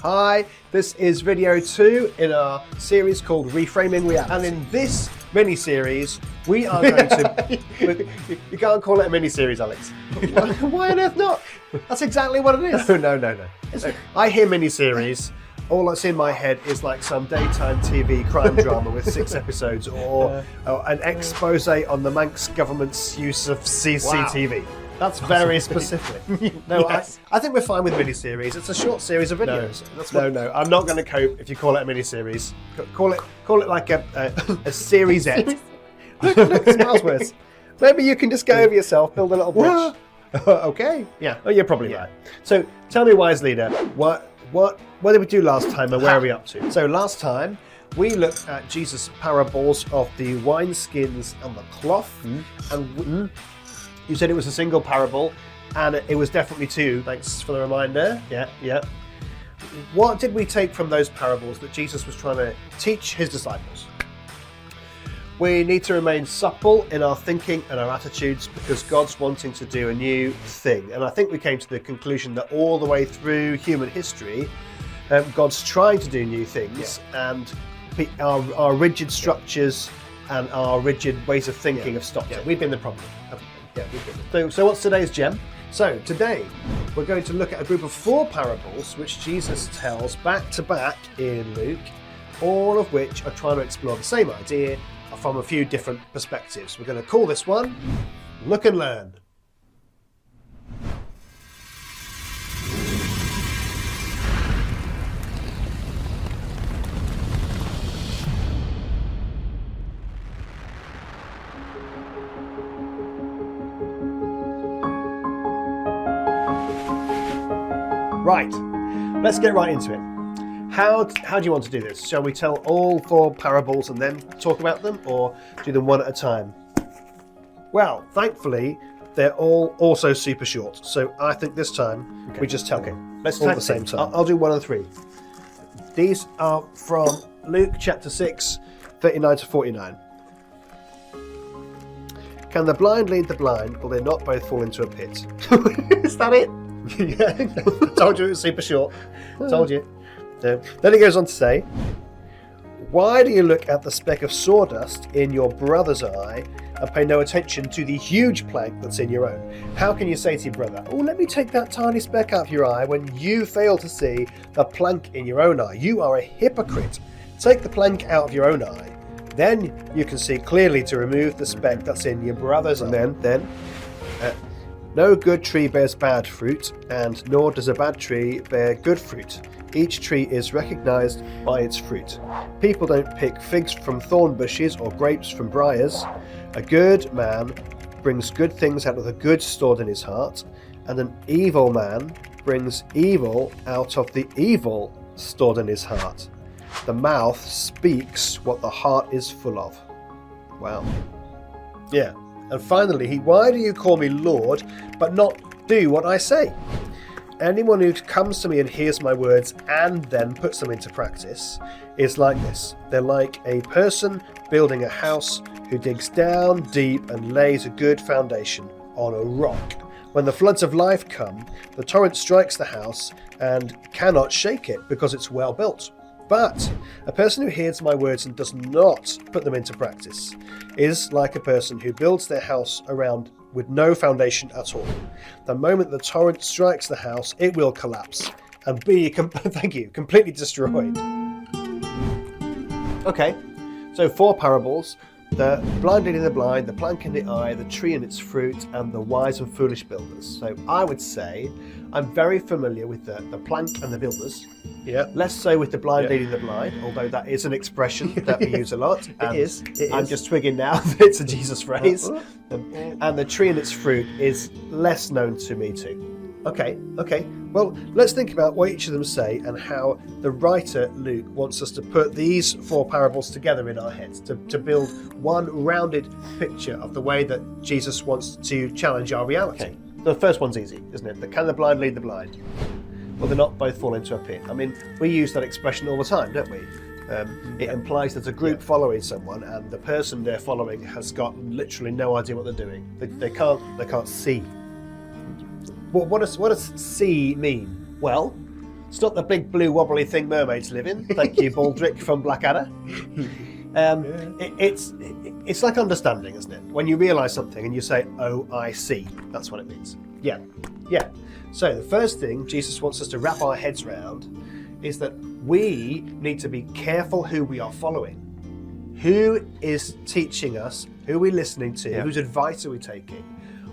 Hi, this is video 2 in our series called Reframing Reality. And in this mini-series, we are going to... You can't call it a mini-series, Alex. Why on earth not? That's exactly what it is. No. I hear mini-series. All that's in my head is like some daytime TV crime drama with 6 episodes or an expose on the Manx government's use of CCTV. Wow. That's very specific. No, Yes. I think we're fine with mini-series. It's a short series of videos. No, I'm not going to cope if you call it a mini-series. Call it like a series et. Look, it smells worse. Maybe you can just go over yourself, build a little bridge. Okay. Yeah. Oh, you're probably right. So tell me, wise leader, what did we do last time and where are we up to? So last time we looked at Jesus' parables of the wineskins and the cloth, and you said it was a single parable, and it was definitely 2. Thanks for the reminder. Yeah. What did we take from those parables that Jesus was trying to teach his disciples? We need to remain supple in our thinking and our attitudes because God's wanting to do a new thing. And I think we came to the conclusion that all the way through human history, God's trying to do new things, and our rigid structures and our rigid ways of thinking have stopped it. We've been the problem. Yeah, we've been. So what's today's gem? So today we're going to look at a group of 4 parables which Jesus tells back to back in Luke, all of which are trying to explore the same idea from a few different perspectives. We're going to call this one Look and Learn. Right, let's get right into it. How do you want to do this? Shall we tell all 4 parables and then talk about them, or do them one at a time? Well, thankfully, they're all also super short, so I think this time we just tell them. Let's all at the same time. I'll do 1 and 3. These are from Luke chapter 6, 39 to 49. Can the blind lead the blind? Will they not both fall into a pit? Is that it? Yeah, told you it was super short. Told you. Then it goes on to say, why do you look at the speck of sawdust in your brother's eye and pay no attention to the huge plank that's in your own? How can you say to your brother, oh, let me take that tiny speck out of your eye when you fail to see the plank in your own eye? You are a hypocrite. Take the plank out of your own eye. Then you can see clearly to remove the speck that's in your brother's eye. And then no good tree bears bad fruit, and nor does a bad tree bear good fruit. Each tree is recognized by its fruit. People don't pick figs from thorn bushes or grapes from briars. A good man brings good things out of the good stored in his heart, and an evil man brings evil out of the evil stored in his heart. The mouth speaks what the heart is full of. Wow. Yeah. And finally, why do you call me Lord, but not do what I say? Anyone who comes to me and hears my words and then puts them into practice is like this. They're like a person building a house who digs down deep and lays a good foundation on a rock. When the floods of life come, the torrent strikes the house and cannot shake it because it's well built. But a person who hears my words and does not put them into practice is like a person who builds their house around with no foundation at all. The moment the torrent strikes the house, it will collapse and be completely destroyed. Okay, so 4 parables: the blind leading the blind, the plank in the eye, the tree and its fruit, and the wise and foolish builders. So I would say I'm very familiar with the plank and the builders. Yeah. Less so with the blind leading the blind, although that is an expression that we use a lot. It is. I'm just twigging now that it's a Jesus phrase. And the tree and its fruit is less known to me too. Okay. Well, let's think about what each of them say and how the writer Luke wants us to put these 4 parables together in our heads to build one rounded picture of the way that Jesus wants to challenge our reality. Okay. The first one's easy, isn't it? Can the blind lead the blind? Will they not both fall into a pit? I mean, we use that expression all the time, don't we? It implies there's a group following someone, and the person they're following has got literally no idea what they're doing. They can't see. What does see mean? Well, It's not the big blue wobbly thing mermaids live in. Thank you, Baldric from Blackadder. It's like understanding, isn't it? When you realise something and you say, "Oh, I see." That's what it means. Yeah. So the first thing Jesus wants us to wrap our heads around is that we need to be careful who we are following. Who is teaching us? Who are we listening to? Whose advice are we taking?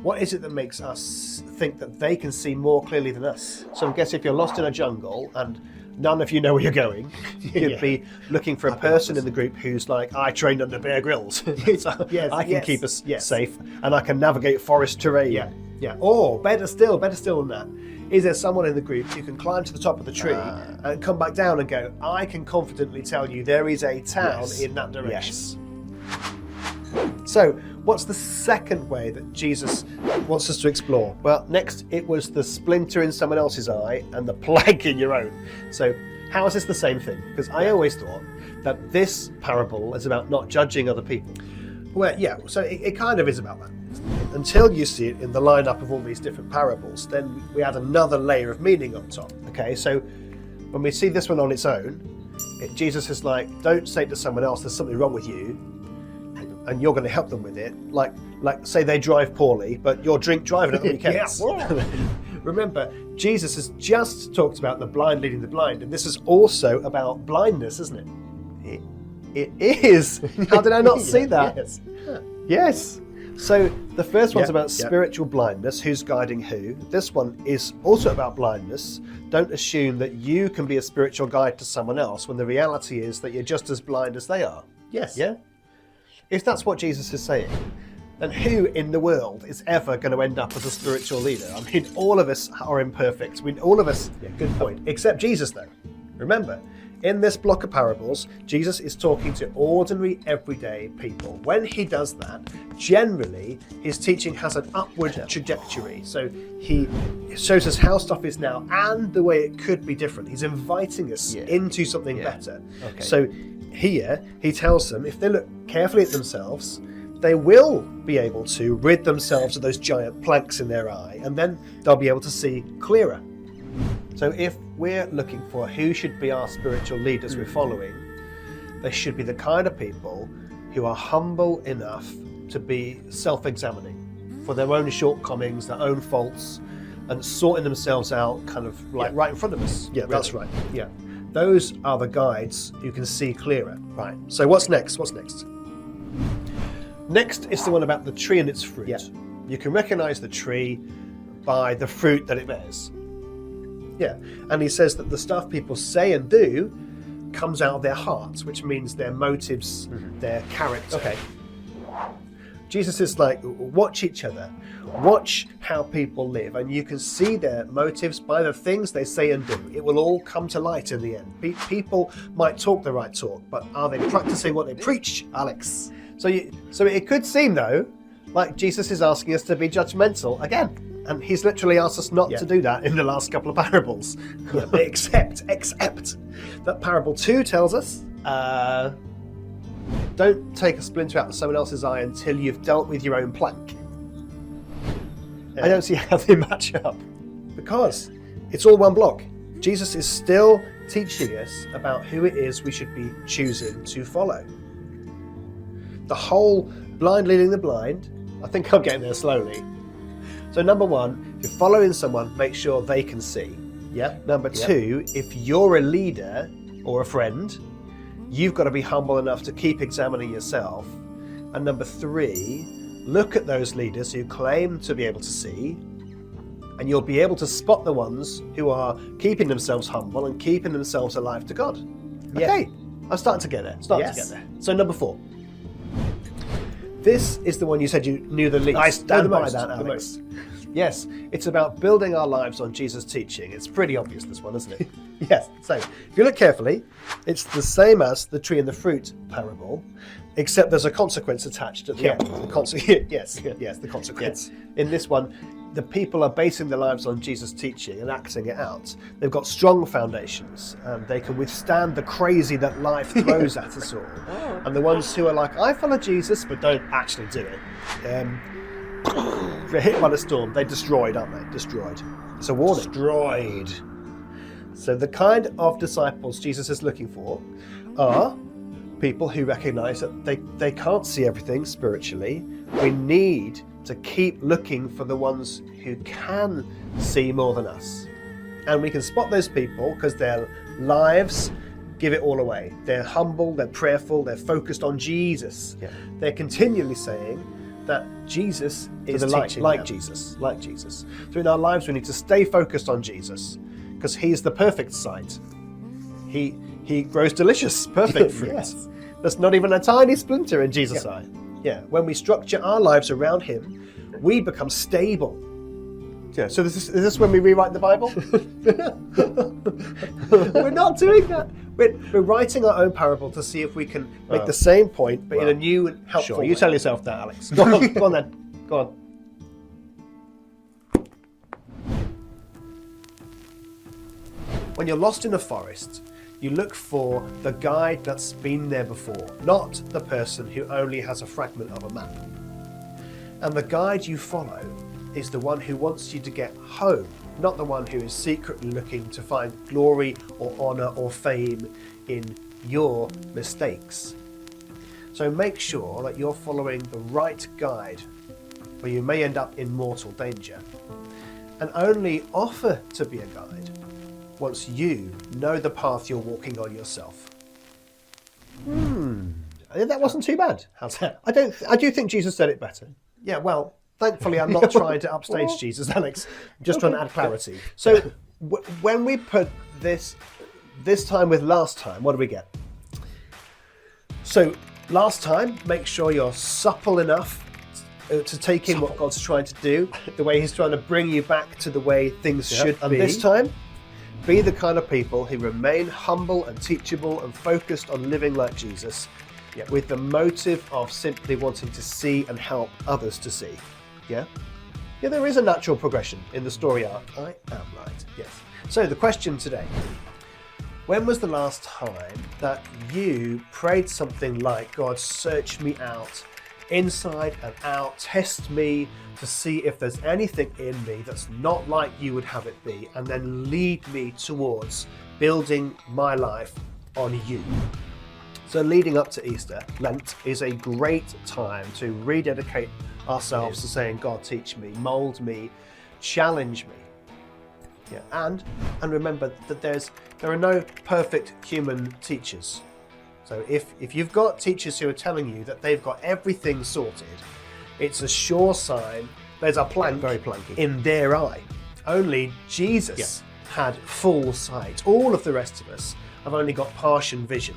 What is it that makes us think that they can see more clearly than us? So I guess if you're lost in a jungle and none of you know where you're going, you'd be looking for a person in the group who's like, I trained under Bear Grylls. So I can keep us safe and I can navigate forest terrain. Yeah. Or better still than that, is there someone in the group who can climb to the top of the tree and come back down and go, I can confidently tell you there is a town in that direction. So, what's the second way that Jesus wants us to explore? Well, next it was the splinter in someone else's eye and the plank in your own. So, how is this the same thing? Because I always thought that this parable is about not judging other people. Well, yeah, so it kind of is about that. Until you see it in the lineup of all these different parables, then we add another layer of meaning on top. Okay, so when we see this one on its own, Jesus is like, don't say to someone else there's something wrong with you, and you're going to help them with it. Like say they drive poorly, but you're drink driving at the weekends. Remember, Jesus has just talked about the blind leading the blind, and this is also about blindness, isn't it? It is. How did I not see that? Yes. So the first one's about spiritual blindness, who's guiding who. This one is also about blindness. Don't assume that you can be a spiritual guide to someone else when the reality is that you're just as blind as they are. Yes. Yeah? If that's what Jesus is saying, then who in the world is ever going to end up as a spiritual leader? I mean, all of us are imperfect. I mean, all of us, good point, except Jesus though. Remember, in this block of parables, Jesus is talking to ordinary, everyday people. When he does that, generally, his teaching has an upward trajectory. So he shows us how stuff is now and the way it could be different. He's inviting us into something better. Okay. So here, he tells them, if they look carefully at themselves, they will be able to rid themselves of those giant planks in their eye, and then they'll be able to see clearer. So if we're looking for who should be our spiritual leaders we're following, they should be the kind of people who are humble enough to be self-examining for their own shortcomings, their own faults, and sorting themselves out kind of like right in front of us. Yeah, really. That's right. Yeah. Those are the guides who can see clearer. Right. So what's next? Next is the one about the tree and its fruit. Yeah. You can recognize the tree by the fruit that it bears. Yeah, and he says that the stuff people say and do comes out of their hearts, which means their motives, their character. Okay. Jesus is like, watch each other, watch how people live, and you can see their motives by the things they say and do. It will all come to light in the end. People might talk the right talk, but are they practicing what they preach, Alex? So it could seem, though, like Jesus is asking us to be judgmental again. And he's literally asked us not to do that in the last couple of parables. Except that parable 2 tells us, don't take a splinter out of someone else's eye until you've dealt with your own plank. I don't see how they match up. Because it's all one block. Jesus is still teaching us about who it is we should be choosing to follow. The whole blind leading the blind, I think I'm getting there slowly. So number 1, if you're following someone, make sure they can see. Yeah. Number 2, if you're a leader or a friend, you've got to be humble enough to keep examining yourself. And number 3, look at those leaders who claim to be able to see, and you'll be able to spot the ones who are keeping themselves humble and keeping themselves alive to God. Okay, I'm starting to get there. So number 4. This is the one you said you knew the least. I stand by that, Alex. Yes, it's about building our lives on Jesus' teaching. It's pretty obvious, this one, isn't it? Yes. So, if you look carefully, it's the same as the tree and the fruit parable, except there's a consequence attached at the end. The consequence. Yeah. In this one, the people are basing their lives on Jesus' teaching and acting it out. They've got strong foundations, and they can withstand the crazy that life throws at us all. And the ones who are like, I follow Jesus, but don't actually do it, they're hit by the storm. They're destroyed, aren't they? Destroyed. It's a warning. Destroyed. So the kind of disciples Jesus is looking for are people who recognize that they can't see everything spiritually. We need to keep looking for the ones who can see more than us. And we can spot those people because their lives give it all away. They're humble, they're prayerful, they're focused on Jesus. Yeah. They're continually saying that Jesus is like Jesus. So in our lives we need to stay focused on Jesus because he's the perfect sight. He grows delicious, perfect fruit. Yes. There's not even a tiny splinter in Jesus' eye. Yeah. When we structure our lives around him, we become stable. Yeah. So is this when we rewrite the Bible? We're not doing that. We're writing our own parable to see if we can make the same point, but in a new and helpful way. You tell yourself that, Alex. Go on then. Go on. When you're lost in a forest, you look for the guide that's been there before, not the person who only has a fragment of a map. And the guide you follow is the one who wants you to get home, not the one who is secretly looking to find glory or honour or fame in your mistakes. So make sure that you're following the right guide, or you may end up in mortal danger. And only offer to be a guide once you know the path you're walking on yourself. That wasn't too bad. How's that? I do think Jesus said it better. Yeah, well, thankfully I'm not trying to upstage Jesus, Alex. I'm just trying to add clarity. So when we put this time with last time, what do we get? So last time, make sure you're supple enough to take in what God's trying to do, the way he's trying to bring you back to the way things should and be. this time, be the kind of people who remain humble and teachable and focused on living like Jesus, with the motive of simply wanting to see and help others to see. Yeah, there is a natural progression in the story arc. I am right. Yes. So the question today: when was the last time that you prayed something like, "God, search me out, inside and out, test me to see if there's anything in me that's not like you would have it be, and then lead me towards building my life on you"? So leading up to Easter, Lent is a great time to rededicate ourselves to saying, "God, teach me, mold me, challenge me." Yeah, and remember that there are no perfect human teachers. So if you've got teachers who are telling you that they've got everything sorted, it's a sure sign there's a plank very planky in their eye. Only Jesus had full sight. All of the rest of us have only got partial vision.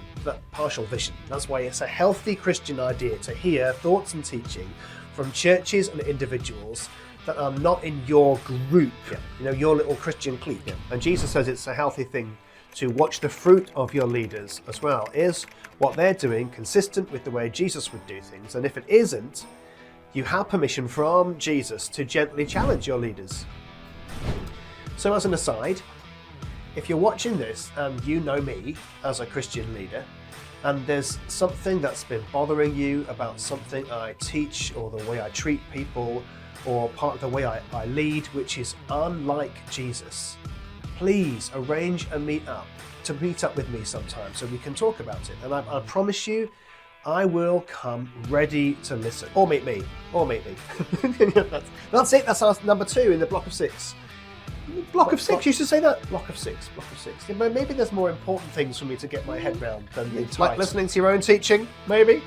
That's why it's a healthy Christian idea to hear thoughts and teaching from churches and individuals that are not in your group, your little Christian clique. Yeah. And Jesus says it's a healthy thing to watch the fruit of your leaders as well. Is what they're doing consistent with the way Jesus would do things? And if it isn't, you have permission from Jesus to gently challenge your leaders. So as an aside, if you're watching this and you know me as a Christian leader, and there's something that's been bothering you about something I teach or the way I treat people or part of the way I lead, which is unlike Jesus, please arrange a meet up with me sometime so we can talk about it. And I promise you, I will come ready to listen. Or meet me. That's it. That's our number 2 in the block of 6. block of 6. You should say that. Block of six. Yeah, maybe there's more important things for me to get my head round than the It's like right. listening to your own teaching, maybe.